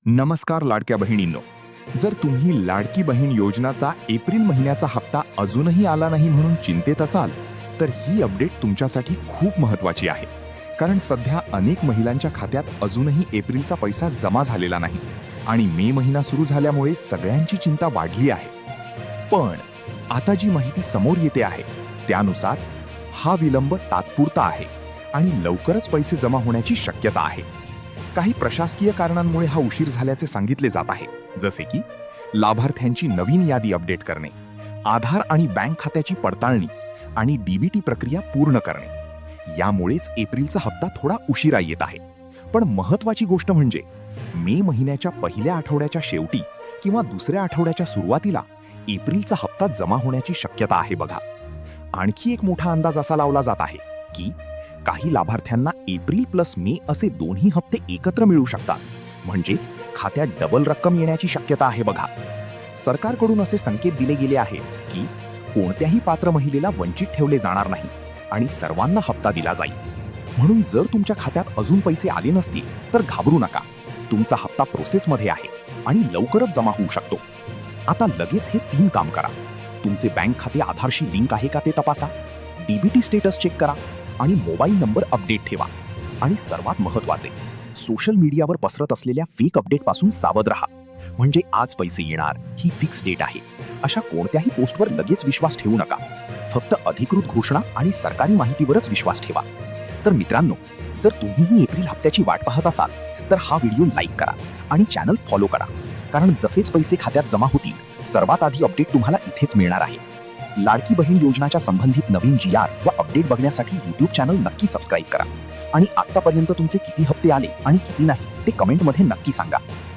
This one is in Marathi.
नमस्कार लाडक्या बहिणींनो. जर तुम्ही लाडकी बहीण योजनाचा एप्रिल महिन्याचा हप्ता अजूनही आला नाही म्हणून चिंतेत असाल, तर ही अपडेट तुमच्यासाठी खूप महत्त्वाची आहे. कारण सध्या अनेक महिलांच्या खात्यात अजूनही एप्रिलचा पैसा जमा झालेला नाही आणि मे महिना सुरू झाल्यामुळे सगळ्यांची चिंता वाढली आहे. पण आता जी माहिती समोर येते आहे त्यानुसार हा विलंब तात्पुरता आहे आणि लवकरच पैसे जमा होण्याची शक्यता आहे. काही प्रशासकीय कारणांमुळे हा उशीर झाल्याचे सांगितले जात आहे, जसे की लाभार्थ्यांची नवीन यादी अपडेट करणे, आधार आणि बँक खात्याची पडताळणी आणि डीबीटी प्रक्रिया पूर्ण करणे. यामुळेच एप्रिलचा हप्ता थोडा उशिरा येत आहे. पण महत्त्वाची गोष्ट म्हणजे मे महिन्याच्या पहिल्या आठवड्याच्या शेवटी किंवा दुसऱ्या आठवड्याच्या सुरुवातीला एप्रिलचा हप्ता जमा होण्याची शक्यता आहे. बघा, आणखी एक मोठा अंदाज असा लावला जात आहे की काही लाभार्थ्यांना एप्रिल प्लस मे असे दोन्ही हप्ते एकत्र मिळू शकतात. म्हणजेच खात्यात डबल रक्कम येण्याची शक्यता आहे. बघा, सरकारकडून असे संकेत दिले गेले आहेत की कोणत्याही पात्र महिलेला वंचित ठेवले जाणार नाही आणि सर्वांना हप्ता दिला जाईल. म्हणून जर तुमच्या खात्यात अजून पैसे आले नसतील तर घाबरू नका. तुमचा हप्ता प्रोसेसमध्ये आहे आणि लवकरच जमा होऊ शकतो. आता लगेच हे 3 काम करा. तुमचे बँक खाते आधारशी लिंक आहे का ते तपासा, डीबीटी स्टेटस चेक करा आणि मोबाईल नंबर अपडेट ठेवा. आणि सर्वात महत्त्वाचे, सोशल मीडियावर पसरत असलेल्या फेक अपडेटपासून सावध राहा. म्हणजे आज पैसे येणार, ही फिक्स डेट आहे, अशा कोणत्याही पोस्टवर लगेच विश्वास ठेवू नका. फक्त अधिकृत घोषणा आणि सरकारी माहितीवरच विश्वास ठेवा. तर मित्रांनो, जर तुम्हीही एप्रिल हप्त्याची वाट पाहत असाल तर हा व्हिडिओ लाईक करा आणि चॅनल फॉलो करा. कारण जसेच पैसे खात्यात जमा होतील, सर्वात आधी अपडेट तुम्हाला इथेच मिळणार आहे. लाडकी बहीण योजनाच्या संबंधित नवीन GR व अपडेट बघण्यासाठी YouTube चॅनल नक्की सबस्क्राईब करा आणि आतापर्यंत तुमचे किती हप्ते आले आणि किती नाही ते कमेंटमध्ये नक्की सांगा.